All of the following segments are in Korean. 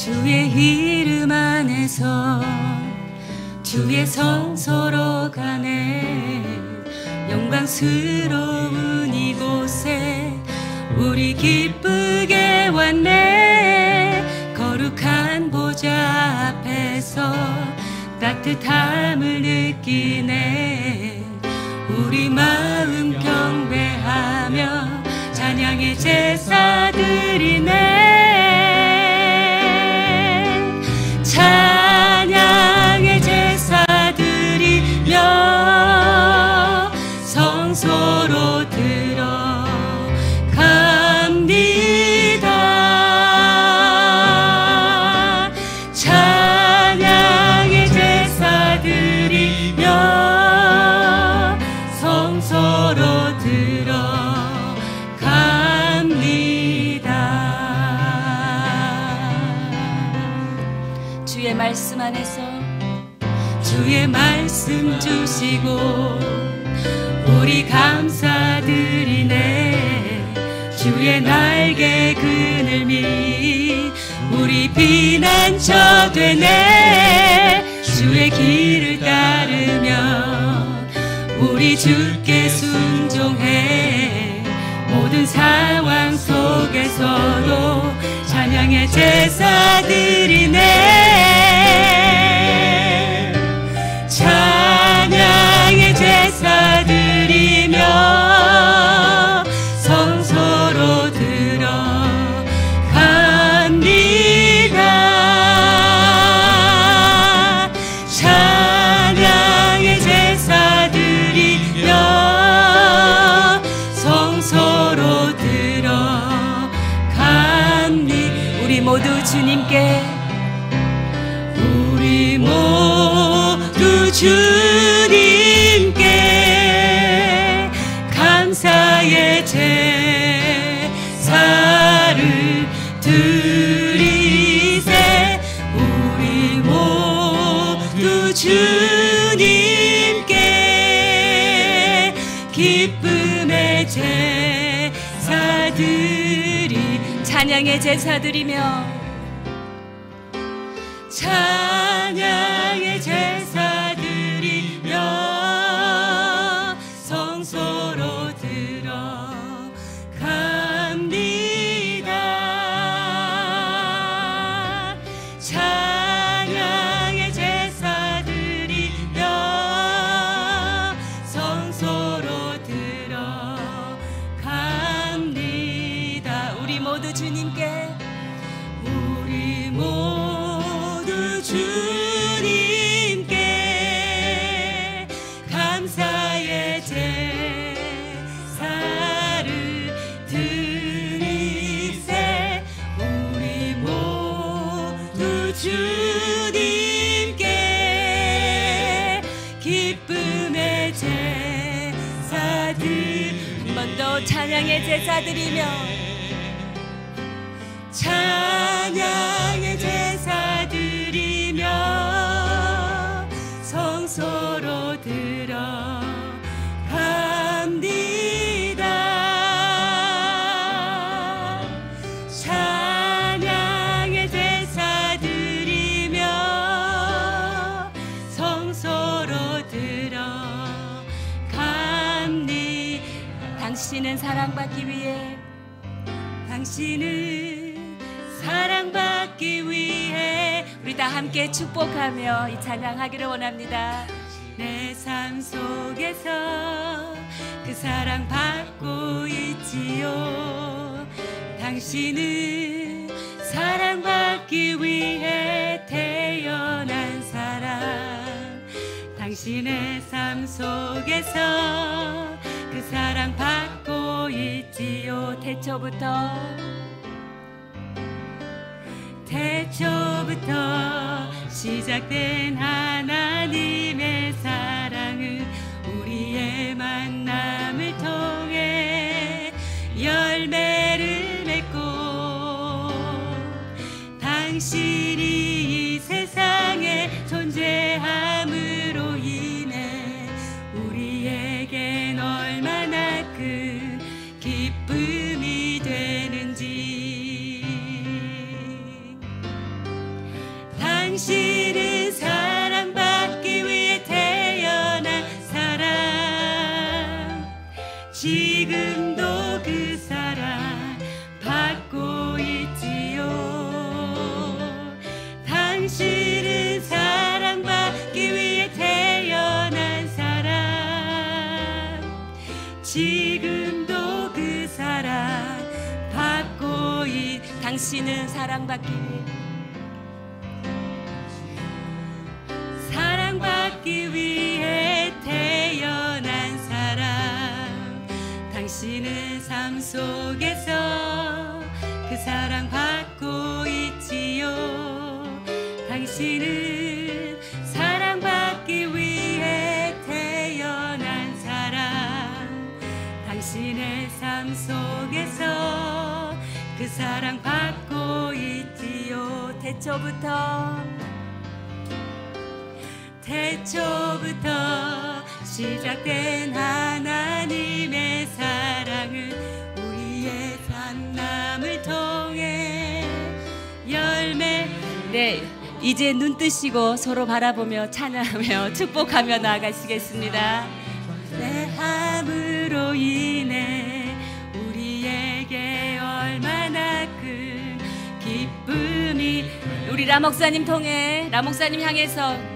주의 이름 안에서 주의 성소로 가네. 영광스러운 이곳에 우리 기쁘게 왔네. 거룩한 보좌 앞에서 따뜻함을 느끼네. 우리 마음 경배하며 찬양의 제사 드리네. 찬양의 제사 드리며 성소로 들어갑니다. 찬양의 제사 드리며 성소로 들어갑니다. 주의 말씀 안에서 주의 말씀 주시고 우리 감사드리네. 주의 날개 그늘미 우리 피난처 되네. 주의 길을 따르며 우리 주께 순종해. 모든 상황 속에서도 찬양의 제사 드리네. 찬양의 제사 드리며 성소로 들어갑니다. 찬양의 제사 드리며 성소로 들어갑니다. 우리 모두 주님께, 우리 모두 주님께 감사의 제사를 드리세. 우리 모두 주님께 기쁨의 제사 드리. 찬양의 제사 드리며 찬양의 제사 드리며 성소로 들어갑니다. 찬양의 제사 드리며 성소로 들어갑니다. 우리 모두 주님께, 우리 모두 주님께 감사의 제사를 드리세. 우리 모두 주님께 기쁨의 제사 드리. 한 번 더 찬양의 제사 드리며 찬양의 제사 드리며 성소로 들어갑니다. 찬양의 제사 드리며 성소로 들어갑니다. 당신은 사랑받기 위해, 당신은 사랑받기 위해 우리 다 함께 축복하며 이 찬양하기를 원합니다. 내 삶 속에서 그 사랑 받고 있지요. 당신은 사랑받기 위해 태어난 사람. 당신의 삶 속에서 그 사랑 받고 있지요. 태초부터 시작된 하나님의 사랑은 우리의 만남을 통해 열매를 맺고, 당신이 이 세상에 존재함으로 인해 우리에겐 얼마나 큰 기쁨이 되는지. 지금도 그 사랑 받고 있지요. 당신은 사랑받기 위해 태어난 사람. 지금도 그 사랑 받고 당신은 사랑받기 위해 태어난 사람. 당신은 삶 속에서 그 사랑 받고 있지요. 당신은 사랑받기 위해 태어난 사람. 당신의 삶 속에서 그 사랑 받고 있지요. 태초부터 시작된 하나님의 사랑은 우리의 만남을 통해 열매. 네, 이제 눈 뜨시고 서로 바라보며 찬양하며 축복하며 나아가시겠습니다. 내 함으로 인해 우리에게 얼마나 큰 기쁨이. 우리 라목사님 통해 라목사님 향해서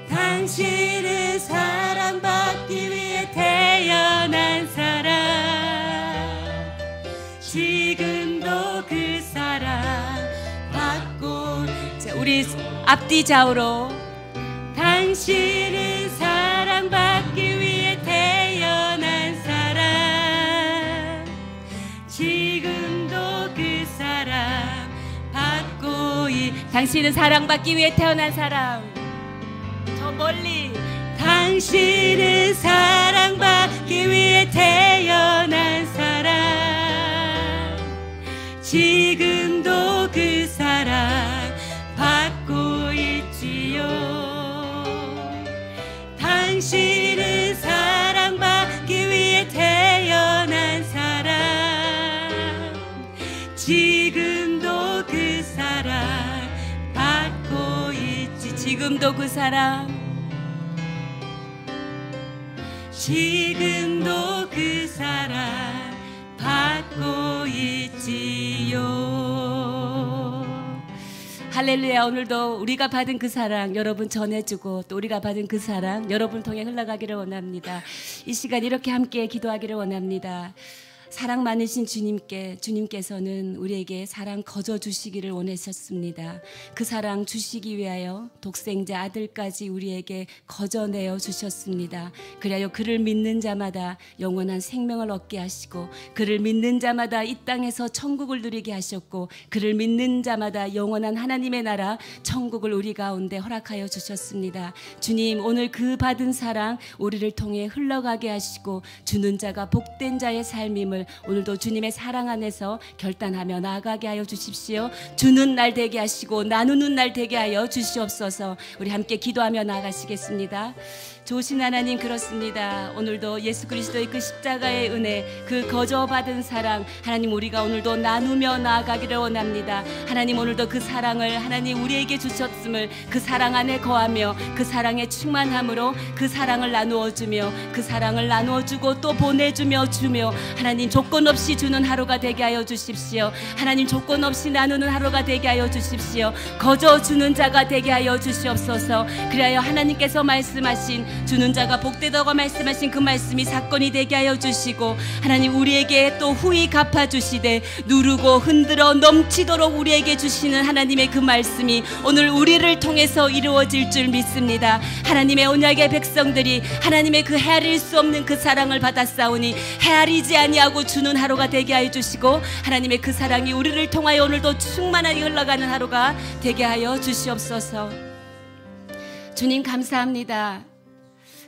당신은 사랑받기 위해 태어난 사람. 지금도 그 사랑 받고. 자, 우리 앞뒤 좌우로. 당신은 사랑받기 위해 태어난 사람. 지금도 그 사랑 받고 당신은 사랑받기 위해 태어난 사람. 멀리. 당신은 사랑받기 위해 태어난 사람. 지금도 그 사랑 받고 있지요. 당신은 사랑받기 위해 태어난 사람. 지금도 그 사랑 받고 있지. 지금도 그 사랑. 지금도 그 사랑 받고 있지요. 할렐루야. 오늘도 우리가 받은 그 사랑 여러분 전해주고 또 우리가 받은 그 사랑 여러분 통해 흘러가기를 원합니다. 이 시간 이렇게 함께 기도하기를 원합니다. 사랑 많으신 주님께서는 우리에게 사랑 거저 주시기를 원하셨습니다. 그 사랑 주시기 위하여 독생자 아들까지 우리에게 거저 내어 주셨습니다. 그리하여 그를 믿는 자마다 영원한 생명을 얻게 하시고 그를 믿는 자마다 이 땅에서 천국을 누리게 하셨고 그를 믿는 자마다 영원한 하나님의 나라 천국을 우리 가운데 허락하여 주셨습니다. 주님, 오늘 그 받은 사랑 우리를 통해 흘러가게 하시고 주는 자가 복된 자의 삶임을 오늘도 주님의 사랑 안에서 결단하며 나아가게 하여 주십시오. 주는 날 되게 하시고 나누는 날 되게 하여 주시옵소서. 우리 함께 기도하며 나아가시겠습니다. 좋으신 하나님, 그렇습니다. 오늘도 예수 그리스도의 그 십자가의 은혜, 그 거저 받은 사랑, 하나님 우리가 오늘도 나누며 나아가기를 원합니다. 하나님, 오늘도 그 사랑을 하나님 우리에게 주셨음을 그 사랑 안에 거하며 그 사랑의 충만함으로 그 사랑을 나누어주며 그 사랑을 나누어주고 또 보내주며 주며 하나님 조건 없이 주는 하루가 되게 하여 주십시오. 하나님 조건 없이 나누는 하루가 되게 하여 주십시오. 거저 주는 자가 되게 하여 주시옵소서. 그리하여 하나님께서 말씀하신 주는 자가 복되다고 말씀하신 그 말씀이 사건이 되게 하여 주시고 하나님 우리에게 또 후히 갚아주시되 누르고 흔들어 넘치도록 우리에게 주시는 하나님의 그 말씀이 오늘 우리를 통해서 이루어질 줄 믿습니다. 하나님의 언약의 백성들이 하나님의 그 헤아릴 수 없는 그 사랑을 받았사오니 헤아리지 아니하고 주는 하루가 되게 하여 주시고 하나님의 그 사랑이 우리를 통하여 오늘도 충만하게 흘러가는 하루가 되게 하여 주시옵소서. 주님 감사합니다.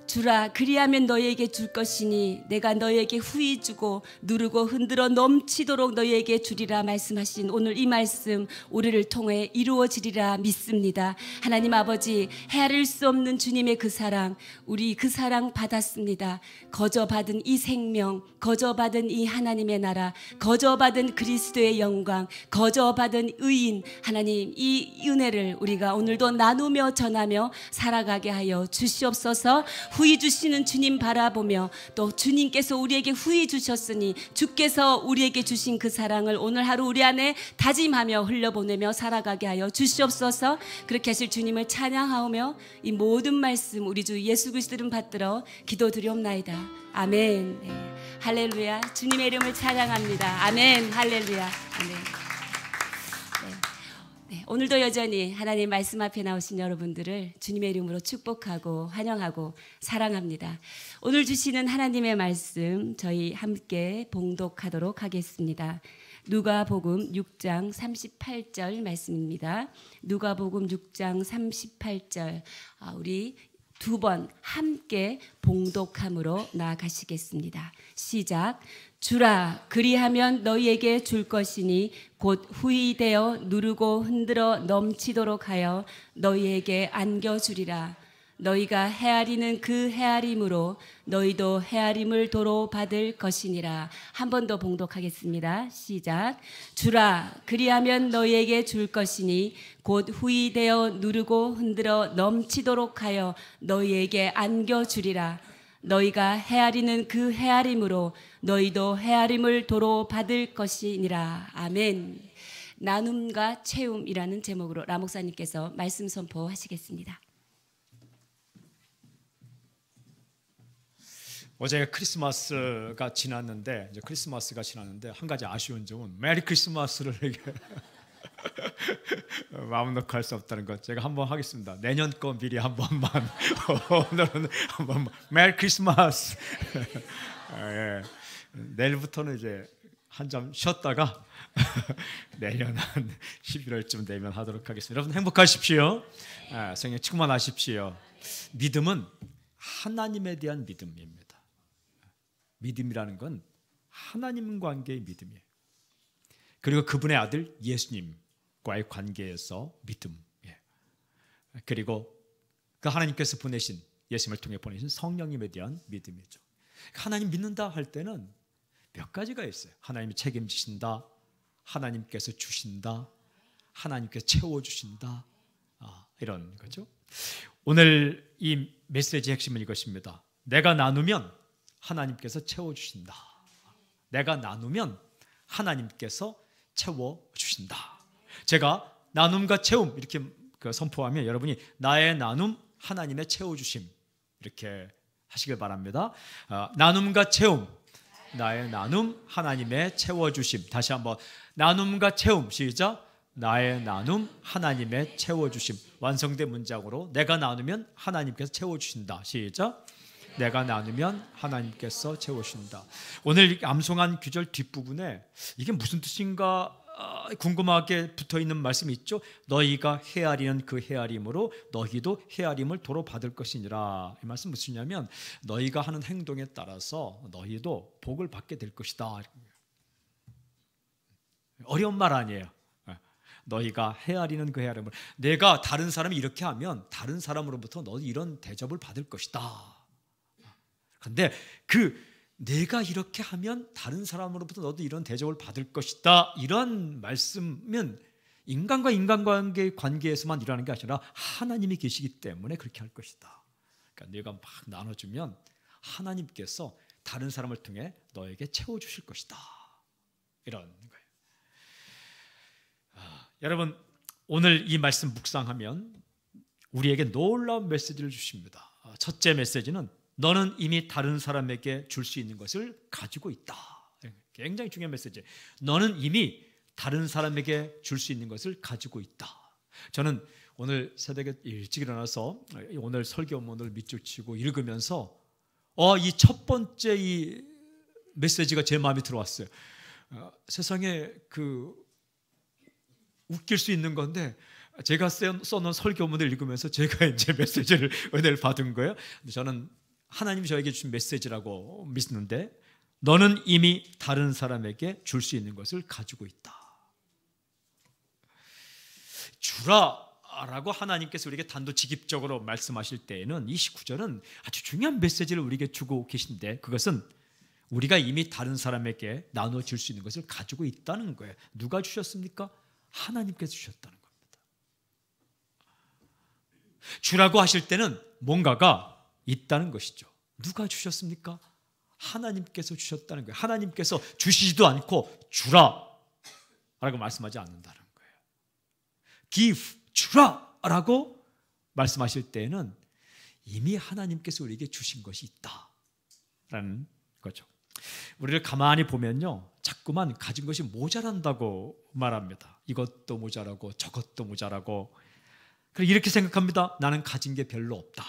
주라, 그리하면 너희에게 줄 것이니 내가 너희에게 후히 주고 누르고 흔들어 넘치도록 너희에게 주리라 말씀하신 오늘 이 말씀 우리를 통해 이루어지리라 믿습니다. 하나님 아버지, 헤아릴 수 없는 주님의 그 사랑, 우리 그 사랑 받았습니다. 거저 받은 이 생명, 거저 받은 이 하나님의 나라, 거저 받은 그리스도의 영광, 거저 받은 의인, 하나님 이 은혜를 우리가 오늘도 나누며 전하며 살아가게 하여 주시옵소서. 후히 주시는 주님 바라보며 또 주님께서 우리에게 후히 주셨으니 주께서 우리에게 주신 그 사랑을 오늘 하루 우리 안에 다짐하며 흘려보내며 살아가게 하여 주시옵소서. 그렇게 하실 주님을 찬양하오며 이 모든 말씀 우리 주 예수 그리스도를 받들어 기도드리옵나이다. 아멘. 네. 할렐루야. 주님의 이름을 찬양합니다. 아멘. 할렐루야. 아멘. 네, 오늘도 여전히 하나님 말씀 앞에 나오신 여러분들을 주님의 이름으로 축복하고 환영하고 사랑합니다. 오늘 주시는 하나님의 말씀 저희 함께 봉독하도록 하겠습니다. 누가복음 6장 38절 말씀입니다. 누가복음 6장 38절 우리 두 번 함께 봉독함으로 나아가시겠습니다. 시작. 주라 그리하면 너희에게 줄 것이니 곧 후히 되어 누르고 흔들어 넘치도록 하여 너희에게 안겨주리라. 너희가 헤아리는 그 헤아림으로 너희도 헤아림을 도로 받을 것이니라. 한 번 더 봉독하겠습니다. 시작. 주라 그리하면 너희에게 줄 것이니 곧 후히 되어 누르고 흔들어 넘치도록 하여 너희에게 안겨주리라. 너희가 헤아리는 그 헤아림으로 너희도 헤아림을 도로 받을 것이니라. 아멘. 나눔과 채움이라는 제목으로 라 목사님께서 말씀 선포하시겠습니다. 어제 크리스마스가 지났는데 한 가지 아쉬운 점은 메리 크리스마스를 이렇게 마음 놓고 할 수 없다는 것. 제가 한번 하겠습니다. 내년 거 미리 한 번만. 오늘은 한번 메리 크리스마스. 예. 내일부터는 이제 한참 쉬었다가 내년 한 11월쯤 되면 하도록 하겠습니다. 여러분 행복하십시오. 성령 충만하십시오. 믿음은 하나님에 대한 믿음입니다. 믿음이라는 건 하나님 관계의 믿음이에요. 그리고 그분의 아들 예수님과의 관계에서 믿음. 그리고 그 하나님께서 보내신 예수님을 통해 보내신 성령님에 대한 믿음이죠. 하나님 믿는다 할 때는 몇 가지가 있어요. 하나님이 책임지신다, 하나님께서 주신다, 하나님께서 채워주신다, 이런 거죠. 오늘 이 메시지의 핵심은 이것입니다. 내가 나누면 하나님께서 채워주신다. 내가 나누면 하나님께서 채워주신다. 제가 나눔과 채움 이렇게 선포하면 여러분이 나의 나눔 하나님의 채워주심 이렇게 하시길 바랍니다. 나눔과 채움, 나의 나눔 하나님의 채워주심. 다시 한번 나눔과 채움 시작. 나의 나눔 하나님의 채워주심. 완성된 문장으로 내가 나누면 하나님께서 채워주신다. 시작. 내가 나누면 하나님께서 채우신다. 오늘 암송한 구절 뒷부분에 이게 무슨 뜻인가 궁금하게 붙어있는 말씀이 있죠. 너희가 헤아리는 그 헤아림으로 너희도 헤아림을 도로 받을 것이니라. 이 말씀 무슨냐면 너희가 하는 행동에 따라서 너희도 복을 받게 될 것이다. 어려운 말 아니에요. 너희가 헤아리는 그 헤아림을 내가 다른 사람이 이렇게 하면 다른 사람으로부터 너희 이런 대접을 받을 것이다. 근데 내가 이렇게 하면 다른 사람으로부터 너도 이런 대접을 받을 것이다. 이런 말씀은 인간과 인간관계의 관계에서만 일어나는 게 아니라 하나님이 계시기 때문에 그렇게 할 것이다. 그러니까 내가 막 나눠주면 하나님께서 다른 사람을 통해 너에게 채워주실 것이다. 이런 거예요. 여러분 오늘 이 말씀 묵상하면 우리에게 놀라운 메시지를 주십니다. 첫째 메시지는 너는 이미 다른 사람에게 줄 수 있는 것을 가지고 있다. 굉장히 중요한 메시지. 너는 이미 다른 사람에게 줄 수 있는 것을 가지고 있다. 저는 오늘 새벽에 일찍 일어나서 오늘 설교문을 밑줄 치고 읽으면서 이 첫 번째 이 메시지가 제 마음에 들어왔어요. 세상에 웃길 수 있는 건데 제가 써놓은 설교문을 읽으면서 제가 이제 메시지를 은혜를 받은 거예요. 저는 하나님이 저에게 주신 메시지라고 믿는데 너는 이미 다른 사람에게 줄 수 있는 것을 가지고 있다. 주라라고 하나님께서 우리에게 단도직입적으로 말씀하실 때에는 이 19절은 아주 중요한 메시지를 우리에게 주고 계신데 그것은 우리가 이미 다른 사람에게 나눠 줄 수 있는 것을 가지고 있다는 거예요. 누가 주셨습니까? 하나님께서 주셨다는 겁니다. 주라고 하실 때는 뭔가가 있다는 것이죠. 누가 주셨습니까? 하나님께서 주셨다는 거예요. 하나님께서 주시지도 않고 주라 라고 말씀하지 않는다는 거예요. give, 주라 라고 말씀하실 때에는 이미 하나님께서 우리에게 주신 것이 있다라는 거죠. 우리를 가만히 보면요, 자꾸만 가진 것이 모자란다고 말합니다. 이것도 모자라고 저것도 모자라고. 그리고 이렇게 생각합니다. 나는 가진 게 별로 없다,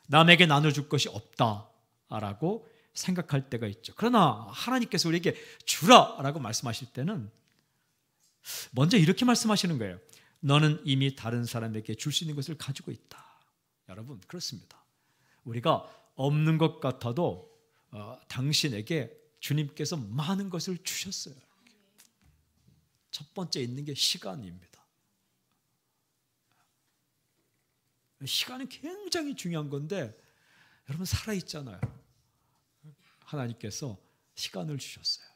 남에게 나눠줄 것이 없다라고 생각할 때가 있죠. 그러나 하나님께서 우리에게 주라라고 말씀하실 때는 먼저 이렇게 말씀하시는 거예요. 너는 이미 다른 사람에게 줄 수 있는 것을 가지고 있다. 여러분, 그렇습니다. 우리가 없는 것 같아도 당신에게 주님께서 많은 것을 주셨어요. 첫 번째 있는 게 시간입니다. 시간은 굉장히 중요한 건데 여러분, 살아있잖아요. 하나님께서 시간을 주셨어요.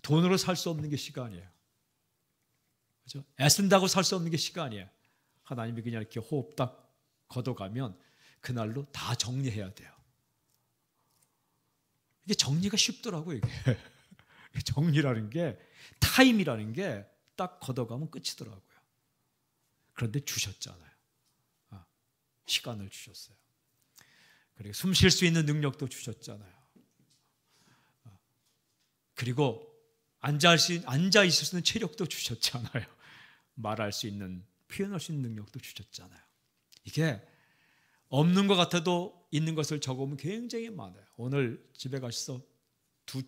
돈으로 살 수 없는 게 시간이에요. 그렇죠? 애쓴다고 살 수 없는 게 시간이에요. 하나님이 그냥 이렇게 호흡 딱 걷어가면 그날로 다 정리해야 돼요. 이게 정리가 쉽더라고요. 이게 정리라는 게, 타임이라는 게 딱 걷어가면 끝이더라고요. 그런데 주셨잖아요. 시간을 주셨어요. 그리고 숨 쉴 수 있는 능력도 주셨잖아요. 그리고 앉아 있을 수 있는 체력도 주셨잖아요. 말할 수 있는, 표현할 수 있는 능력도 주셨잖아요. 이게 없는 것 같아도 있는 것을 적어보면 굉장히 많아요. 오늘 집에 가셔서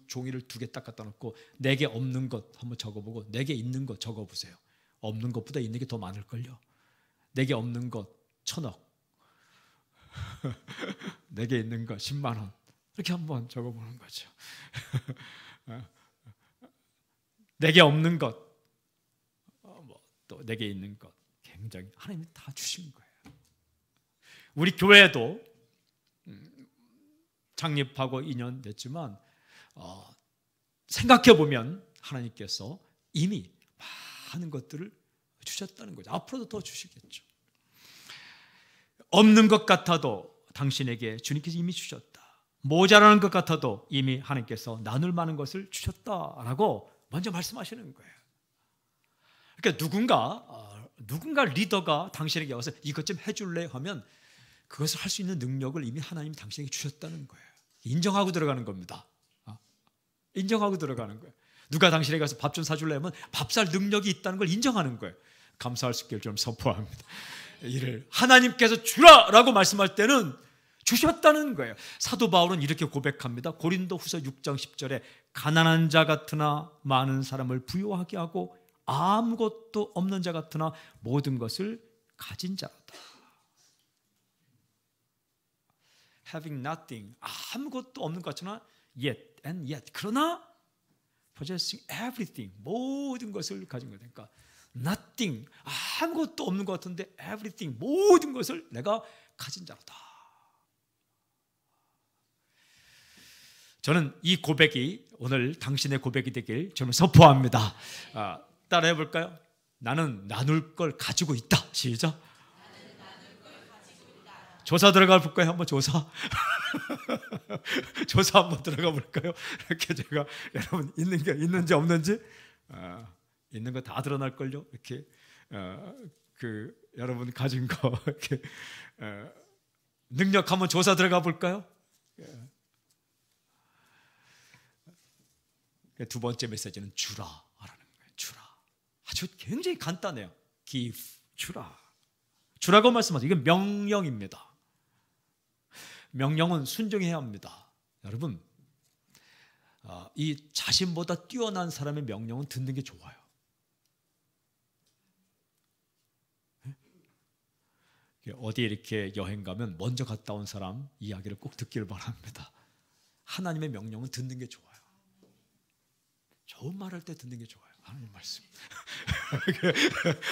종이를 2개 딱 갖다 놓고 내게 없는 것 한번 적어보고 내게 있는 것 적어보세요. 없는 것보다 있는 게 더 많을걸요. 내게 없는 것 1,000억, 내게 있는 것 10만 원, 이렇게 한번 적어보는 거죠. 내게 없는 것, 또 내게 있는 것, 굉장히 하나님이 다 주신 거예요. 우리 교회도 창립하고 2년 됐지만 생각해 보면 하나님께서 이미 많은 것들을 주셨다는 거죠. 앞으로도 더 주시겠죠. 없는 것 같아도 당신에게 주님께서 이미 주셨다. 모자라는 것 같아도 이미 하나님께서 나눌 만한 것을 주셨다라고 먼저 말씀하시는 거예요. 그러니까 누군가 리더가 당신에게 와서 이것 좀 해줄래 하면 그것을 할 수 있는 능력을 이미 하나님이 당신에게 주셨다는 거예요. 인정하고 들어가는 겁니다. 인정하고 들어가는 거예요. 누가 당신에게 가서 밥 좀 사줄래 하면 밥 살 능력이 있다는 걸 인정하는 거예요. 감사할 수 있기를 좀 선포합니다. 이를 하나님께서 주라라고 말씀할 때는 주셨다는 거예요. 사도 바울은 이렇게 고백합니다. 고린도후서 6장 10절에 가난한 자 같으나 많은 사람을 부유하게 하고 아무것도 없는 자 같으나 모든 것을 가진 자로다. Having nothing, 아무것도 없는 것 같으나 yet and yet, 그러나 possessing everything, 모든 것을 가진 거다. 그러니까 nothing, 아무것도 없는 것 같은데 everything, 모든 것을 내가 가진 자로다. 저는 이 고백이 오늘 당신의 고백이 되길 저는 선포합니다. 따라해 볼까요? 나는 나눌 걸 가지고 있다. 시작. 조사 들어가 볼까요? 한번 조사. 조사 한번 들어가 볼까요? 이렇게 제가 여러분 있는 게 있는지 없는지 있는 거 다 드러날 걸요. 이렇게 여러분 가진 거 이렇게 능력 한번 조사 들어가 볼까요? 두 번째 메시지는 주라라는 거예요. 주라. 아주 굉장히 간단해요. give, 주라. 주라고 말씀하세요. 이건 명령입니다. 명령은 순종해야 합니다. 여러분, 이 자신보다 뛰어난 사람의 명령은 듣는 게 좋아요. 어디 이렇게 여행 가면 먼저 갔다 온 사람 이야기를 꼭 듣기를 바랍니다. 하나님의 명령은 듣는 게 좋아요. 좋은 말 할 때 듣는 게 좋아요. 하나님 말씀.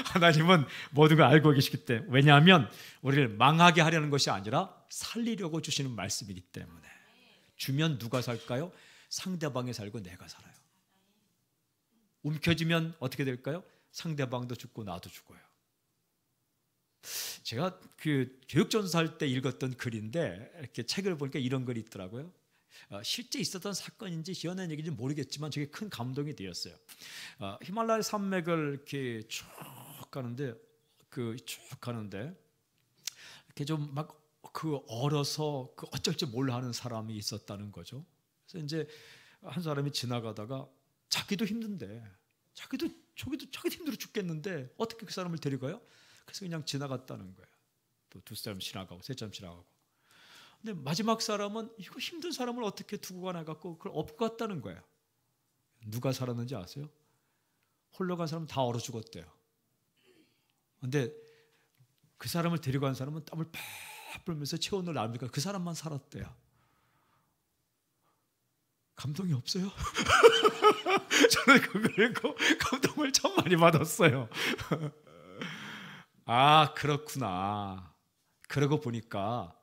하나님은 모든 걸 알고 계시기 때문에, 왜냐하면 우리를 망하게 하려는 것이 아니라 살리려고 주시는 말씀이기 때문에. 주면 누가 살까요? 상대방이 살고 내가 살아요. 움켜쥐면 어떻게 될까요? 상대방도 죽고 나도 죽어요. 제가 그 교육전서 할 때 읽었던 글인데 이렇게 책을 보니까 이런 글이 있더라고요. 실제 있었던 사건인지 지어낸 얘기인지 모르겠지만 저게 큰 감동이 되었어요. 히말라야 산맥을 이렇게 쭉 가는데 이렇게 좀 막 그 얼어서 그 어쩔 줄 몰라 하는 사람이 있었다는 거죠. 그래서 이제 한 사람이 지나가다가 자기도 힘든데 자기도 힘들어 죽겠는데 어떻게 그 사람을 데려가요? 그래서 그냥 지나갔다는 거예요. 또 두 사람 지나가고 세 사람 지나가고. 근데 마지막 사람은 이거 힘든 사람을 어떻게 두고 가나 갖고 그걸 업고 갔다는 거예요. 누가 살았는지 아세요? 홀로 간 사람은 다 얼어 죽었대요. 근데 그 사람을 데려간 사람은 땀을 팍 불면서 체온을 나르니까 그 사람만 살았대요. 감동이 없어요? 저는 그걸 읽고 감동을 참 많이 받았어요. 아, 그렇구나. 그러고 보니까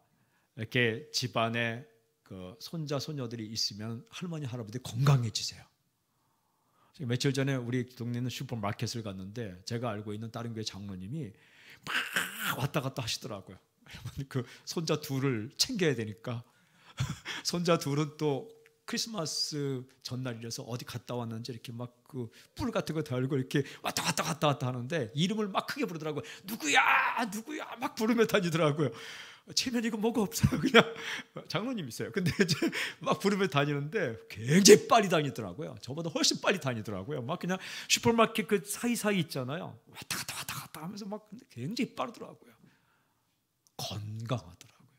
이렇게 집안에 그 손자 손녀들이 있으면 할머니 할아버지 건강해지세요. 며칠 전에 우리 동네 있는 슈퍼마켓을 갔는데 제가 알고 있는 다른 교회 장로님이 막 왔다 갔다 하시더라고요. 그 손자 둘을 챙겨야 되니까 손자 둘은 또 크리스마스 전날이라서 어디 갔다 왔는지 이렇게 막 그 뿔 같은 거 달고 이렇게 왔다 갔다 하는데 이름을 막 크게 부르더라고요. 누구야 막 부르며 다니더라고요. 체면 이거 뭐가 없어요. 그냥 장로님 있어요. 근데 이제 막 부르며 다니는데 굉장히 빨리 다니더라고요. 저보다 훨씬 빨리 다니더라고요. 막 그냥 슈퍼마켓 그 사이사이 있잖아요. 왔다 갔다 하면서 막 굉장히 빠르더라고요. 건강하더라고요.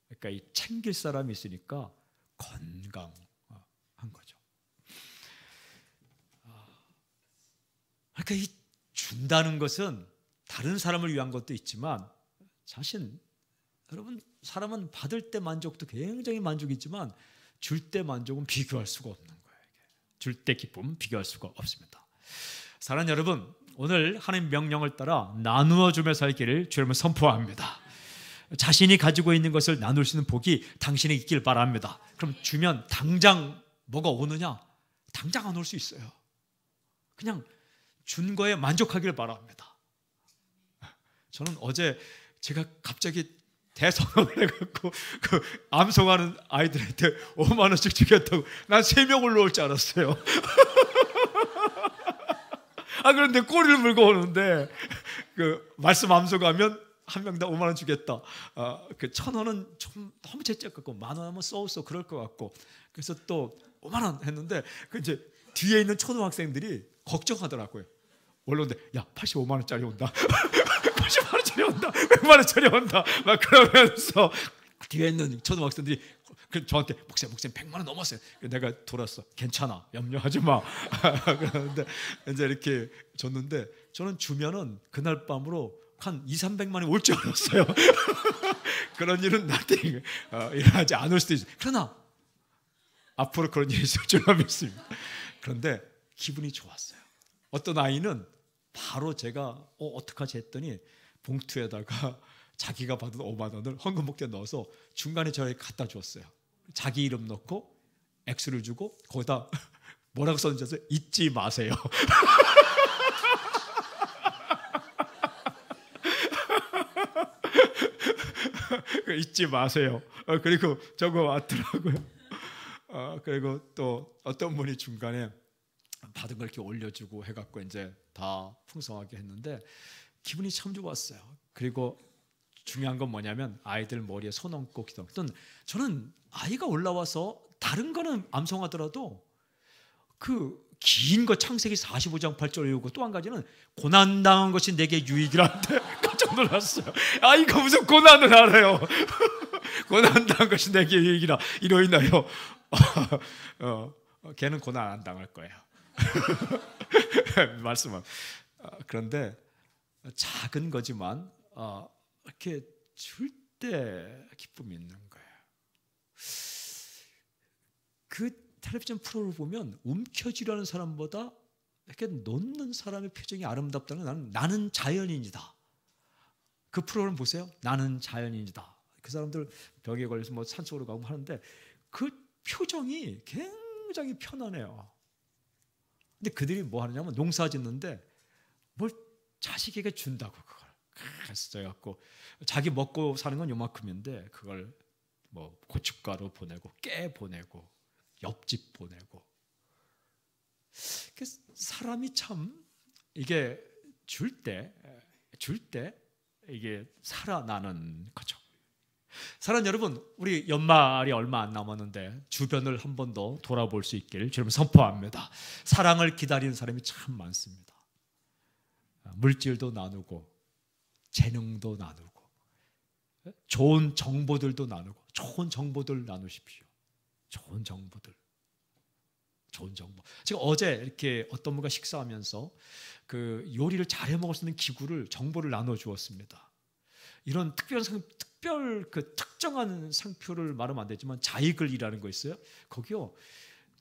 그러니까 이 챙길 사람이 있으니까 건강한 거죠. 그러니까 이 준다는 것은 다른 사람을 위한 것도 있지만 여러분 사람은 받을 때 만족도 굉장히 만족이지만 줄 때 만족은 비교할 수가 없는 거예요. 줄 때 기쁨은 비교할 수가 없습니다. 사랑하는 여러분, 오늘 하나님 명령을 따라 나누어 주며 살기를 주님을 선포합니다. 자신이 가지고 있는 것을 나눌 수 있는 복이 당신에 있길 바랍니다. 그럼 주면 당장 뭐가 오느냐? 당장 안 올 수 있어요. 그냥 준 거에 만족하길 바랍니다. 저는 어제 제가 갑자기 대선언을 해갖고 그 암송하는 아이들한테 5만 원씩 주겠다고 난 3명 올라올 줄 알았어요. 그런데 꼬리를 물고 오는데 그 말씀 암송하면 한 명당 5만 원 주겠다. 그 1,000원은 좀 너무 채찍 같고 10,000원 하면 쏘 그럴 것 같고 그래서 또 5만 원 했는데 그 이제 뒤에 있는 초등학생들이 걱정하더라고요. 올라오는데 야 85만 원짜리 온다. 80만 원짜리 온다. 100만 원짜리 온다. 막 그러면서 뒤에 있는 초등학생들이 저한테 목사님 100만 원 넘었어요. 내가 돌았어. 괜찮아. 염려하지 마. 그러는데 이제 이렇게 줬는데 저는 주면은 그날 밤으로 한 200~300만 원이 올 줄 알았어요. 그런 일은 나중에 일어나지 않을 수도 있어요. 그러나 앞으로 그런 일이 있을 줄 믿습니다. 그런데 기분이 좋았어요. 어떤 아이는 바로 제가 어떡하지 했더니 봉투에다가 자기가 받은 5만 원을 헌금 목대에 넣어서 중간에 저에게 갖다 줬어요. 자기 이름 넣고 X를 주고 거기다 뭐라고 썼는지 아세요? 잊지 마세요. 잊지 마세요. 그리고 적어 왔더라고요. 그리고 또 어떤 분이 중간에 받은 걸 이렇게 올려주고 해갖고 이제 다 풍성하게 했는데 기분이 참 좋았어요. 그리고 중요한 건 뭐냐면 아이들 머리에 손 얹고 기도. 저는 아이가 올라와서 다른 거는 암송하더라도 그 긴 거 창세기 45장 8절 외우고 또 한 가지는 고난당한 것이 내게 유익이라는데 깜짝 놀랐어요. 아이가 무슨 고난을 알아요. 고난당한 것이 내게 유익이라 이로 인하여 걔는 고난 안 당할 거예요. 말씀은 그런데 작은 거지만 이렇게 줄 때 기쁨이 있는 거예요. 그 텔레비전 프로를 보면 움켜쥐려는 사람보다 이렇게 놓는 사람의 표정이 아름답다는 나는 자연인이다. 그 프로그램 보세요. 나는 자연인이다. 그 사람들 벽에 걸려서 뭐 산속으로 가고 하는데 그 표정이 굉장히 편안해요. 근데 그들이 뭐 하느냐면 농사 짓는데 뭘 자식에게 준다고 그걸. 했어 갖고 자기 먹고 사는 건 요만큼인데 그걸 뭐 고춧가루 보내고 깨 보내고 옆집 보내고. 사람이 참 이게 줄 때 이게 살아나는 거죠. 사랑하는 여러분, 우리 연말이 얼마 안 남았는데 주변을 한 번 더 돌아볼 수 있기를 주님 선포합니다. 사랑을 기다리는 사람이 참 많습니다. 물질도 나누고 재능도 나누고 좋은 정보들도 나누고. 좋은 정보들 나누십시오. 좋은 정보들. 좋은 정보. 제가 어제 이렇게 어떤 분과 식사하면서 그 요리를 잘해 먹을 수 있는 기구를 정보를 나눠 주었습니다. 이런 특별 그 특정한 상표를 말하면 안 되지만 자이글이라는 거 있어요. 거기요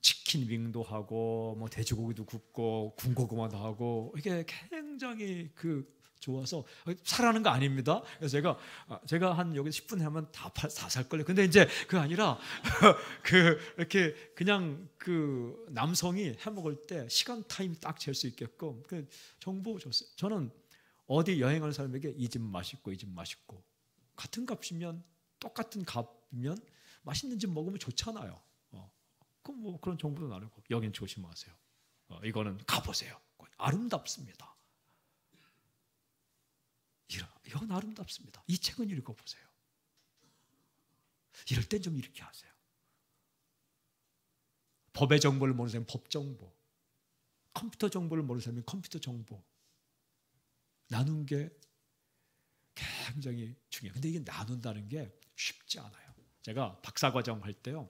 치킨 윙도 하고 뭐 돼지고기도 굽고 군고구마도 하고 이게 굉장히 그 좋아서 사라는 거 아닙니다. 그래서 제가 한 여기 10분 하면 다 살 걸요. 근데 이제 그게 아니라 그 이렇게 그냥 그 남성이 해 먹을 때 시간 타임 딱 잴 수 있게끔 그 정보 줬어요. 저는 어디 여행하는 사람에게 이 집 맛있고 이 집 맛있고 같은 값이면 똑같은 값이면 맛있는 집 먹으면 좋잖아요. 그럼 뭐 그런 정보도 나누고 여긴 조심하세요. 이거는 가보세요. 아름답습니다. 이건 아름답습니다. 이 책은 읽어보세요. 이럴 땐 좀 이렇게 하세요. 법의 정보를 모르는 사람은 법 정보, 컴퓨터 정보를 모르는 사람은 컴퓨터 정보 나눈 게 굉장히 중요해요. 근데 이게 나눈다는 게 쉽지 않아요. 제가 박사과정 할 때요,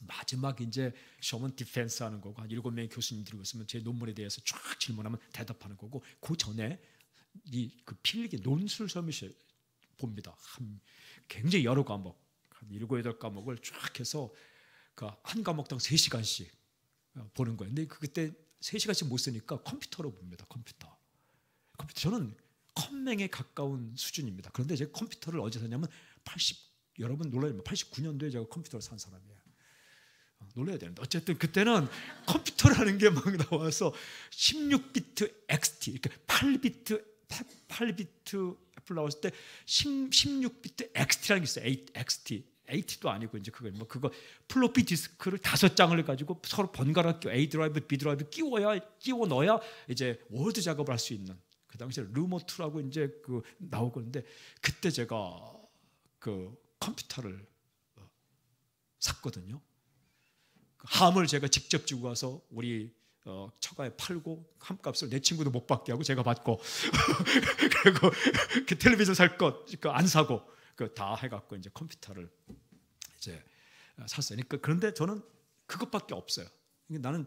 마지막 이제 시험은 디펜스 하는 거고 한 7명의 교수님들이 있으면 제 논문에 대해서 쫙 질문하면 대답하는 거고 그 전에 그 필기 논술 서밋을 봅니다. 굉장히 여러 과목 한 7, 8과목을 쫙 해서 그 한 과목당 3시간씩 보는 거예요. 근데 그때 3시간씩 못 쓰니까 컴퓨터로 봅니다. 컴퓨터. 저는 컴맹에 가까운 수준입니다. 그런데 제가 컴퓨터를 언제 샀냐면 여러분 놀라요. 89년도에 제가 컴퓨터를 산 사람이에요. 놀라야 되는데 어쨌든 그때는 컴퓨터라는 게 막 나와서 16비트 XT, 그러니까 8비트 애플 나왔을 때 16비트 XT라는 게 있어요. XT. AT도 아니고 이제 그거 플로피 디스크를 5장을 가지고 서로 번갈아 끼워 A 드라이브, B 드라이브 끼워 넣어야 이제 워드 작업을 할 수 있는. 그 당시에 루모2라고 이제 그 나오고 있는데 그때 제가 그 컴퓨터를 샀거든요. 함을 제가 직접 주고 가서 우리 처가에 팔고 함값을 내 친구도 못 받게 하고 제가 받고 그리고 그 텔레비전 살 것 안 사고 그 다 해갖고 이제 컴퓨터를 이제 샀어요. 그런데 저는 그것밖에 없어요.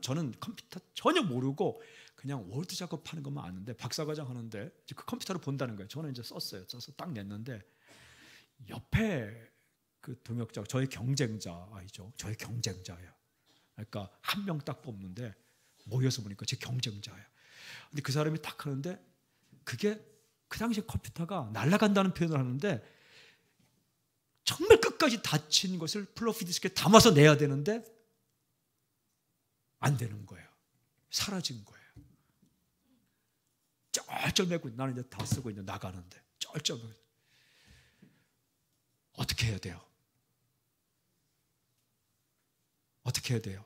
저는 컴퓨터 전혀 모르고 그냥 워드 작업하는 것만 아는데 박사과정 하는데 그 컴퓨터를 본다는 거예요. 저는 이제 써서 딱 냈는데 옆에 그 동역자 저의 경쟁자이죠. 저의 경쟁자예요. 그러니까 한 명 딱 뽑는데 모여서 보니까 제 경쟁자예요. 근데 그 사람이 딱 하는데 그게 그 당시에 컴퓨터가 날아간다는 표현을 하는데 정말 끝까지 닫힌 것을 플로피 디스크에 담아서 내야 되는데 안 되는 거예요. 사라진 거예요. 쩔쩔매고 나는 이제 다 쓰고 있는데 나가는데 쩔쩔매고 어떻게 해야 돼요? 어떻게 해야 돼요?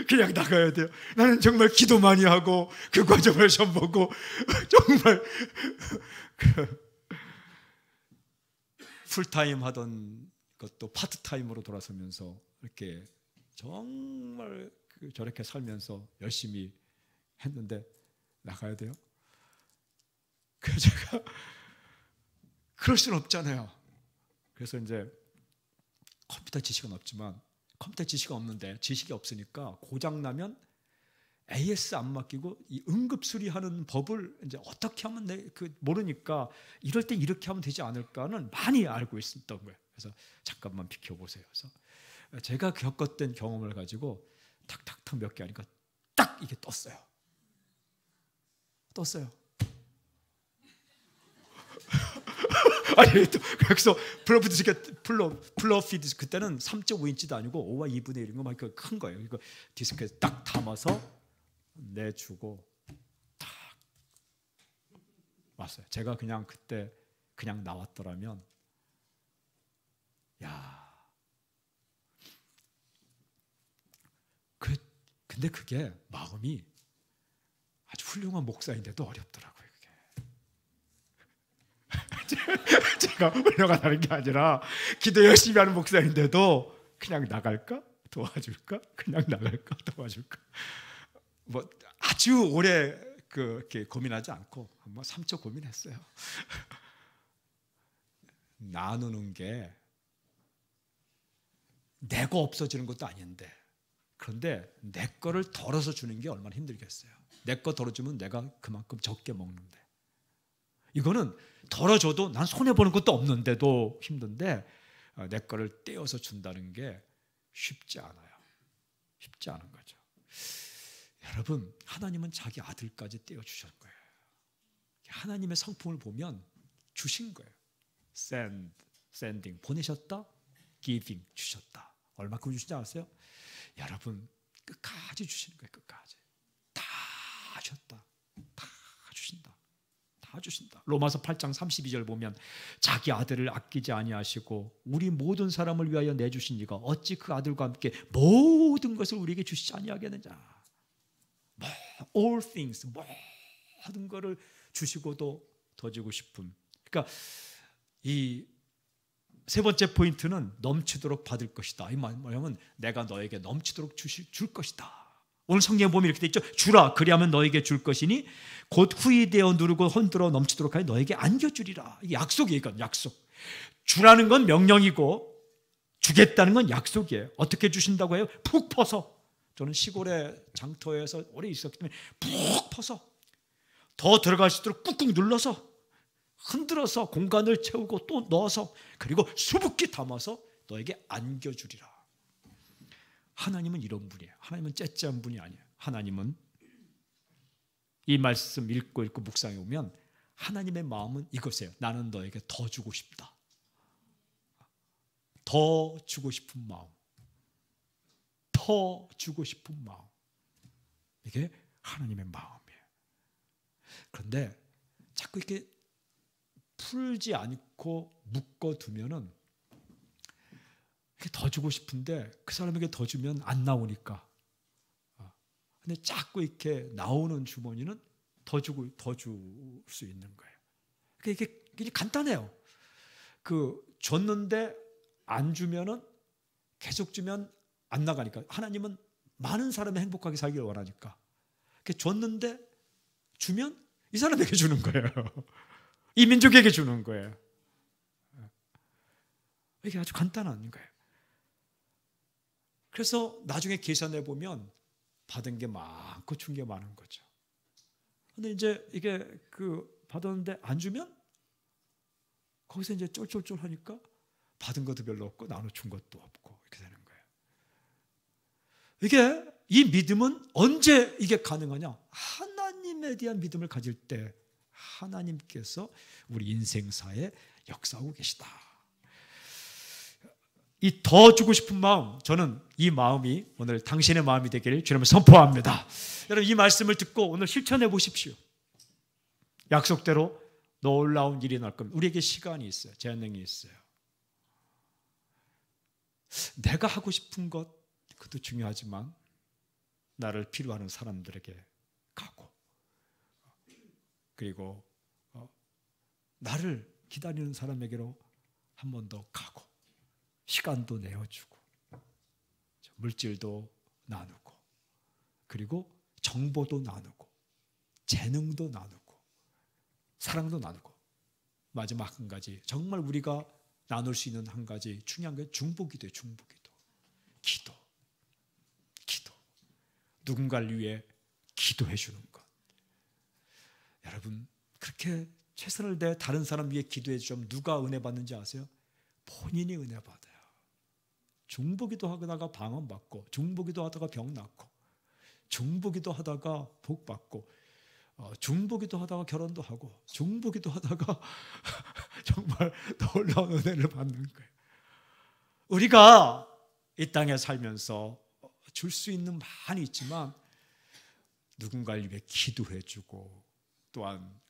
그냥 나가야 돼요. 나는 정말 기도 많이 하고 그 과정을 좀 보고 정말 풀타임 하던 것도 파트타임으로 돌아서면서 이렇게 정말 저렇게 살면서 열심히 했는데 나가야 돼요. 그래서 제가 그럴 수는 없잖아요. 그래서 이제 컴퓨터 지식은 없지만 컴퓨터 지식이 없는데 지식이 없으니까 고장 나면 AS 안 맡기고 이 응급 수리하는 법을 이제 어떻게 하면 모르니까 이럴 때 이렇게 하면 되지 않을까는 많이 알고 있었던 거예요. 그래서 잠깐만 비켜보세요. 그래서 제가 겪었던 경험을 가지고 탁탁탁 몇 개 하니까 딱 이게 떴어요. 아니 또 그래서 플로피 디스크 그때는 3.5인치도 아니고 5와 2분의 1인 거 막 큰 거예요. 이거 디스크에 딱 담아서 내주고 딱 왔어요. 제가 그냥 그때 그냥 나왔더라면, 근데 그게 마음이 아주 훌륭한 목사인데도 어렵더라고요. 그게. 제가 훌륭하다는 게 아니라 기도 열심히 하는 목사인데도 그냥 나갈까? 도와줄까? 그냥 나갈까? 도와줄까? 뭐 아주 오래 그렇게 고민하지 않고 뭐 3초 고민했어요. 나누는 게 내가 없어지는 것도 아닌데, 그런데 내 거를 덜어서 주는 게 얼마나 힘들겠어요. 내 거 덜어주면 내가 그만큼 적게 먹는데, 이거는 덜어줘도 난 손해보는 것도 없는데도 힘든데 내 거를 떼어서 준다는 게 쉽지 않아요. 쉽지 않은 거죠. 여러분, 하나님은 자기 아들까지 떼어주신 거예요. 하나님의 성품을 보면 주신 거예요. sending, 보내셨다. giving, 주셨다. 얼마큼 주신지 아세요? 여러분, 끝까지 주시는 거예요. 끝까지 다 하셨다. 다 주신다. 다 주신다. 로마서 8장 32절 보면 자기 아들을 아끼지 아니하시고 우리 모든 사람을 위하여 내주신 이가 어찌 그 아들과 함께 모든 것을 우리에게 주시지 아니하겠느냐. all things, 모든 것을 주시고도 더 주고 싶은. 그러니까 이 세 번째 포인트는 넘치도록 받을 것이다. 이 말 뭐냐면 내가 너에게 넘치도록 줄 것이다. 오늘 성경에 보면 이렇게 돼 있죠. 주라, 그리하면 너에게 줄 것이니 곧 후이되어 누르고 흔들어 넘치도록 하여 너에게 안겨주리라. 이게 약속이에요. 이건 약속. 주라는 건 명령이고 주겠다는 건 약속이에요. 어떻게 주신다고 해요? 푹 퍼서. 저는 시골의 장터에서 오래 있었기 때문에 푹 퍼서 더 들어갈 수 있도록 꾹꾹 눌러서 흔들어서 공간을 채우고 또 넣어서 그리고 수북히 담아서 너에게 안겨주리라. 하나님은 이런 분이에요. 하나님은 째째한 분이 아니에요. 하나님은 이 말씀 읽고 묵상해 보면 하나님의 마음은 이것이에요. 나는 너에게 더 주고 싶다. 더 주고 싶은 마음. 더 주고 싶은 마음. 이게 하나님의 마음이에요. 그런데 자꾸 이렇게 풀지 않고 묶어두면은 더 주고 싶은데 그 사람에게 더 주면 안 나오니까. 근데 자꾸 이렇게 나오는 주머니는 더 주고 더 줄 수 있는 거예요. 이게 간단해요. 줬는데 안 주면은 계속 주면 안 나가니까. 하나님은 많은 사람이 행복하게 살기를 원하니까. 줬는데 주면 이 사람에게 주는 거예요. 이 민족에게 주는 거예요. 이게 아주 간단한 거예요. 그래서 나중에 계산해 보면 받은 게 많고 준 게 많은 거죠. 근데 이제 이게 받았는데 안 주면 거기서 이제 쫄쫄쫄 하니까 받은 것도 별로 없고 나눠 준 것도 없고 이렇게 되는 거예요. 이 믿음은 언제 이게 가능하냐? 하나님에 대한 믿음을 가질 때 하나님께서 우리 인생사에 역사하고 계시다. 이 더 주고 싶은 마음, 저는 이 마음이 오늘 당신의 마음이 되기를 주님을 선포합니다. 여러분, 이 말씀을 듣고 오늘 실천해 보십시오. 약속대로 놀라운 일이 날 겁니다. 우리에게 시간이 있어요. 재능이 있어요. 내가 하고 싶은 것, 그것도 중요하지만 나를 필요하는 사람들에게 가고, 그리고 나를 기다리는 사람에게로 한 번 더 가고, 시간도 내어주고, 물질도 나누고, 그리고 정보도 나누고, 재능도 나누고, 사랑도 나누고, 마지막 한 가지, 정말 우리가 나눌 수 있는 한 가지 중요한 게 중보기도예요. 중보기도. 기도. 누군가를 위해 기도해 주는 것. 여러분, 그렇게 최선을 다해 다른 사람 위해 기도해 주면 누가 은혜 받는지 아세요? 본인이 은혜 받아요. 중보기도 하다가 방언 받고, 중보기도 하다가 병 낫고, 중보기도 하다가 복 받고, 중보기도 하다가 결혼도 하고, 중보기도 하다가 정말 놀라운 은혜를 받는 거예요. 우리가 이 땅에 살면서 줄 수 있는 많이 있지만 누군가를 위해 기도해 주고, 또한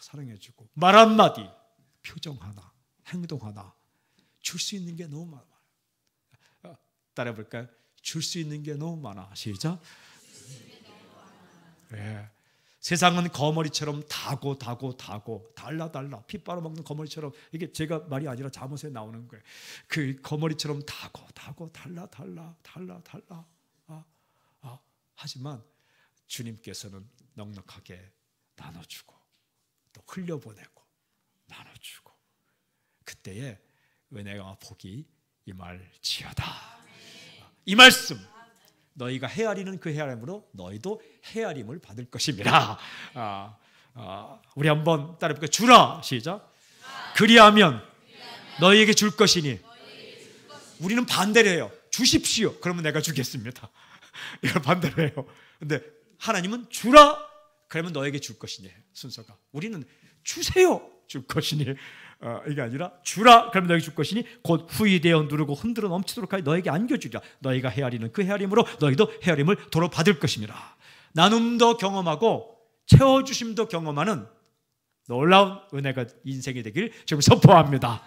사랑해주고 말 한마디, 표정 하나, 행동 하나 줄 수 있는 게 너무 많아. 따라해볼까요? 줄 수 있는 게 너무 많아. 시작. 네. 세상은 거머리처럼 다고 달라 피 빨아먹는 거머리처럼, 이게 제가 말이 아니라 잠언에 나오는 거예요. 그 거머리처럼 다고 달라 하지만 주님께서는 넉넉하게 나눠주고 또 흘려보내고 나눠주고, 그때에 은혜와 복이 임할지어다. 이 말씀, 너희가 헤아리는 그 헤아림으로 너희도 헤아림을 받을 것임이라. 우리 한번 따라해볼까요? 주라. 시작. 그리하면 너희에게 줄 것이니. 우리는 반대로 해요. 주십시오. 그러면 내가 주겠습니다. 이걸 반대로 해요. 근데 하나님은 주라. 그러면 너에게 줄 것이니. 순서가. 우리는 주세요. 줄 것이니. 이게 아니라 주라. 그러면 너에게 줄 것이니 곧 후이되어 누르고 흔들어 넘치도록 하여 너에게 안겨주리라. 너희가 헤아리는 그 헤아림으로 너희도 헤아림을 도로 받을 것임이라. 나눔도 경험하고 채워주심도 경험하는 놀라운 은혜가 인생이 되길 지금 선포합니다.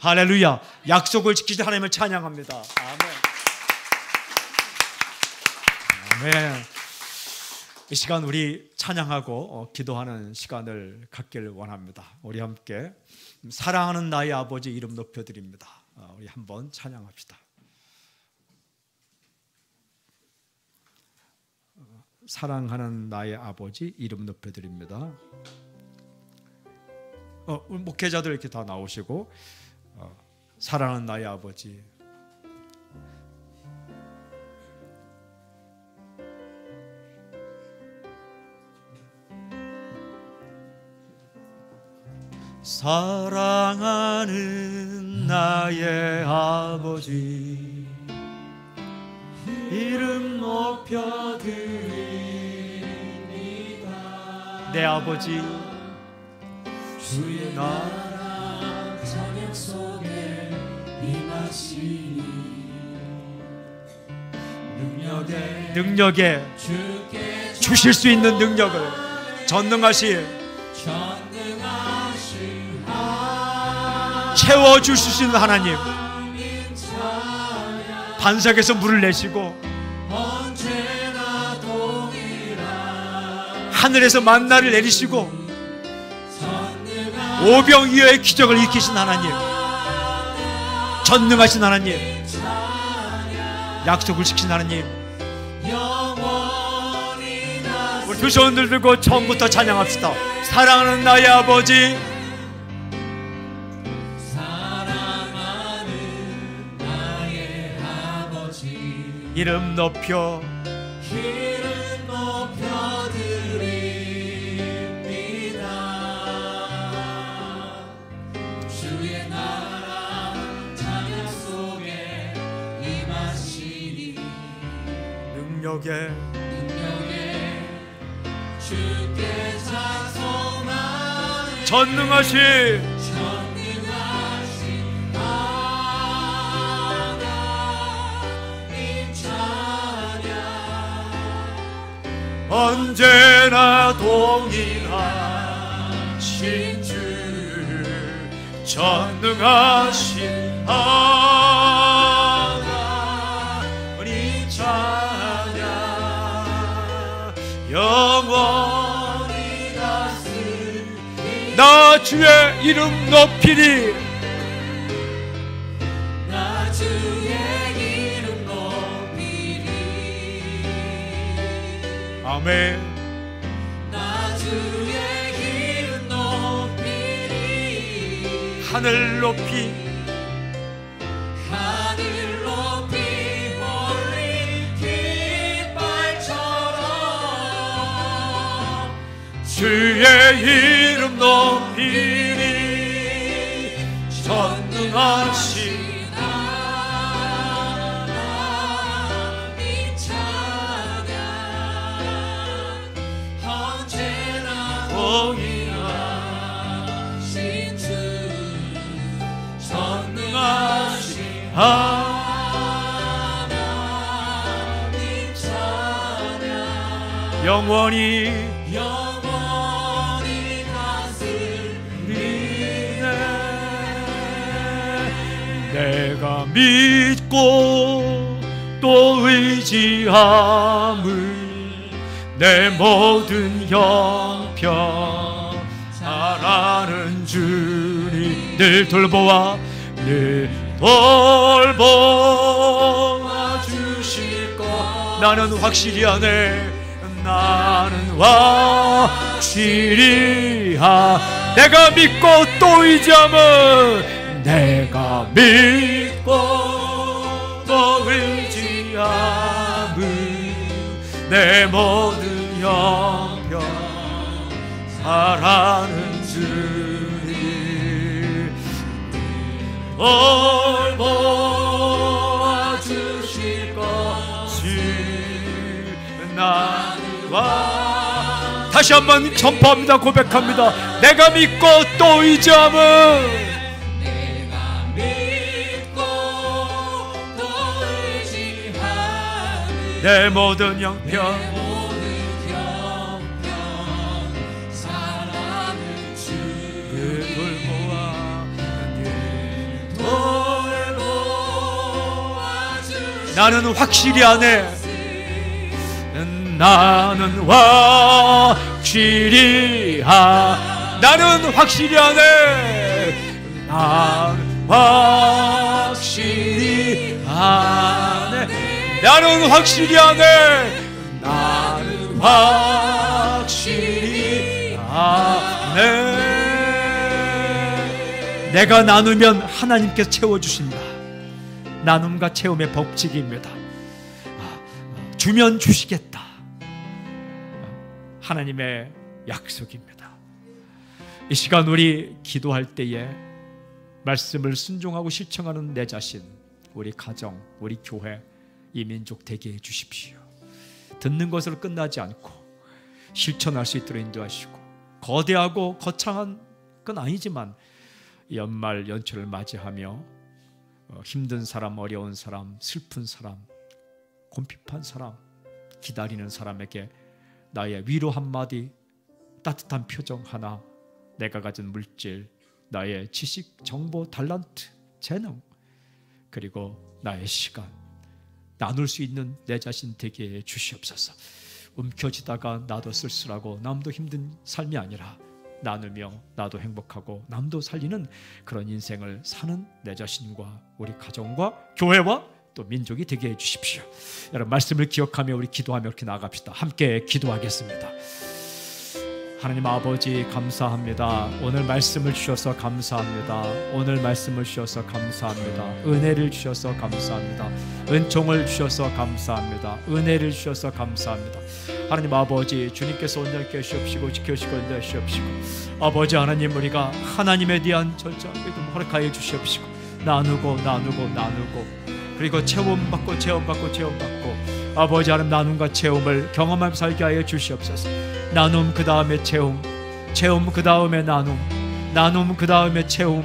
할렐루야. 약속을 지키신 하나님을 찬양합니다. 아멘. 이 시간 우리 찬양하고 기도하는 시간을 갖길 원합니다. 우리 함께 사랑하는 나의 아버지 이름 높여드립니다. 우리 한번 찬양합시다. 사랑하는 나의 아버지 이름 높여드립니다. 목회자들 이렇게 다 나오시고, 사랑하는 나의 아버지. 사랑하는 나의 아버지 이름 높여드립니다. 내 아버지 주의 나라 찬양 속에 임하시니 능력에 주실 수 있는 능력을 전능하신 채워줄 수 있는 하나님, 반석에서 물을 내시고 하늘에서 만나를 내리시고 오병이어의 기적을 일으키신 하나님, 전능하신 하나님, 약속을 지킨 하나님, 우리 두 손을 들고 처음부터 찬양합시다. 사랑하는 나의 아버지, 이름 높여드립니다. 주의 나라 찬양 속에 임하시니 능력에 주께 찬송하니 전능하신 언제나 동일하신 주 전능하신 하나님 찬양 영원히 다스리니 나 주의 이름 높이리 나 주의 이름 높이리 아멘. 나 주의 이름 높이리 하늘 높이 올린 깃발처럼 주의 이름 높이리 전능하신 동일하신 주 전능하신 하나님 찬양 영원히 다스리니 내가 믿고 또 의지함을 내 모든 형편 잘 아는 주님 늘 돌보아 주실 것 나는 확실히 하네 나는 확실히 내가 믿고 또 의지함은 내가 믿고 또 의지함은 내 모든 형편 사랑하는 주님 돌보아 주실 것이 나와 다시 한번 선포합니다. 고백합니다. 내가 믿고 또 의지함은 내가 믿고 또 의지함은 내 모든 형편 사랑을 주를 돌보아 주실 나는 확실히 하네 나는 확실히 나는 확실히 하네 나는 확실히 하네 나는 확실히 하네 나는 확실히 하네 내가 나누면 하나님께서 채워주신다. 나눔과 채움의 법칙입니다. 주면 주시겠다. 하나님의 약속입니다. 이 시간 우리 기도할 때에 말씀을 순종하고 실천하는 내 자신, 우리 가정, 우리 교회, 이 민족 되게 해주십시오. 듣는 것으로 끝나지 않고 실천할 수 있도록 인도하시고 거대하고 거창한 건 아니지만 연말 연초를 맞이하며 힘든 사람, 어려운 사람, 슬픈 사람, 곰핍한 사람, 기다리는 사람에게 나의 위로 한마디, 따뜻한 표정 하나, 내가 가진 물질, 나의 지식, 정보, 달란트, 재능, 그리고 나의 시간 나눌 수 있는 내 자신 되게 해 주시옵소서. 움켜쥐다가 나도 쓸쓸하고 남도 힘든 삶이 아니라 나누며 나도 행복하고 남도 살리는 그런 인생을 사는 내 자신과 우리 가정과 교회와 또 민족이 되게 해주십시오. 여러분 말씀을 기억하며 우리 기도하며 이렇게 나갑시다. 함께 기도하겠습니다. 하나님 아버지 감사합니다. 오늘 말씀을 주셔서 감사합니다. 오늘 말씀을 주셔서 감사합니다. 은혜를 주셔서 감사합니다. 은총을 주셔서 감사합니다. 은혜를 주셔서 감사합니다. 하나님 아버지 주님께서 온전케 하시옵시고 지켜주시고 인도하시옵시고 아버지 하나님 우리가 하나님에 대한 절제한 믿음 허락하여 주시옵시고 나누고 그리고 체험받고 아버지 하나님 나눔과 체험을 경험하며 살게 하여 주시옵소서. 나눔 그 다음에 체험 그 다음에 나눔 그 다음에 체험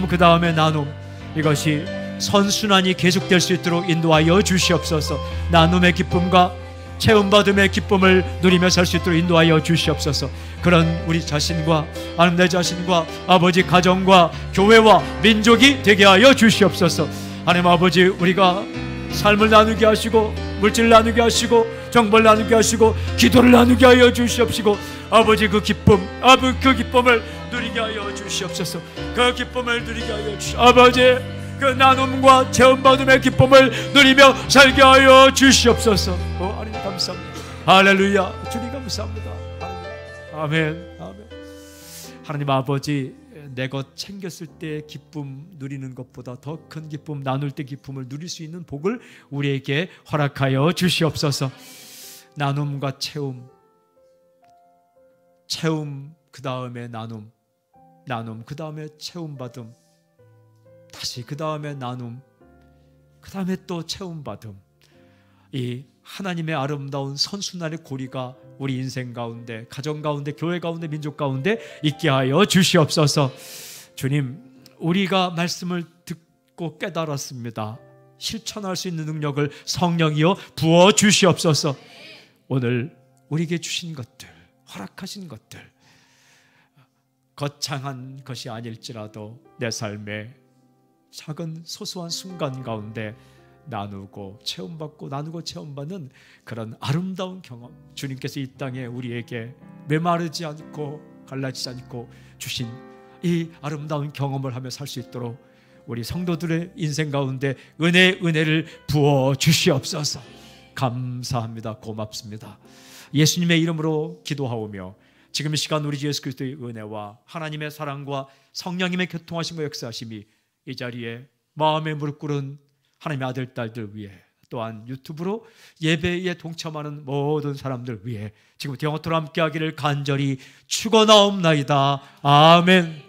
그 다음에 나눔 이것이 선순환이 계속될 수 있도록 인도하여 주시옵소서. 나눔의 기쁨과 체험받음의 기쁨을 누리며 살 수 있도록 인도하여 주시옵소서. 그런 우리 자신과 하나님 내 자신과 아버지 가정과 교회와 민족이 되게 하여 주시옵소서. 하나님 아버지 우리가 삶을 나누게 하시고 물질을 나누게 하시고 정보를 나누게 하시고 기도를 나누게 하여 주시옵시고 아버지 그 기쁨을 누리게 하여 주시옵소서. 그 기쁨을 누리게 하여 주시옵소서. 아버지 그 나눔과 체험받음의 기쁨을 누리며 살게 하여 주시옵소서. 하나님 감사합니다. 할렐루야. 주님 감사합니다. 아멘. 하나님 아버지 내 것 챙겼을 때 기쁨 누리는 것보다 더 큰 기쁨 나눌 때 기쁨을 누릴 수 있는 복을 우리에게 허락하여 주시옵소서. 나눔과 체험 그 다음에 나눔 그 다음에 체험받음 다시 그 다음에 나눔 그 다음에 또 체험받음 이 하나님의 아름다운 선순환의 고리가 우리 인생 가운데 가정 가운데 교회 가운데 민족 가운데 있게 하여 주시옵소서. 주님 우리가 말씀을 듣고 깨달았습니다. 실천할 수 있는 능력을 성령이여 부어 주시옵소서. 오늘 우리에게 주신 것들 허락하신 것들 거창한 것이 아닐지라도 내 삶에 작은 소소한 순간 가운데 나누고 체험받고 나누고 체험받는 그런 아름다운 경험, 주님께서 이 땅에 우리에게 메마르지 않고 갈라지지 않고 주신 이 아름다운 경험을 하며 살 수 있도록 우리 성도들의 인생 가운데 은혜를 부어 주시옵소서. 감사합니다. 고맙습니다. 예수님의 이름으로 기도하오며 지금 이 시간 우리 주 예수 그리스도의 은혜와 하나님의 사랑과 성령님의 교통하심과 역사하심이 이 자리에 마음에 무릎 꿇은 하나님의 아들 딸들 위해, 또한 유튜브로 예배에 동참하는 모든 사람들 위해 지금부터 영원토록 함께하기를 간절히 축원하옵나이다. 아멘.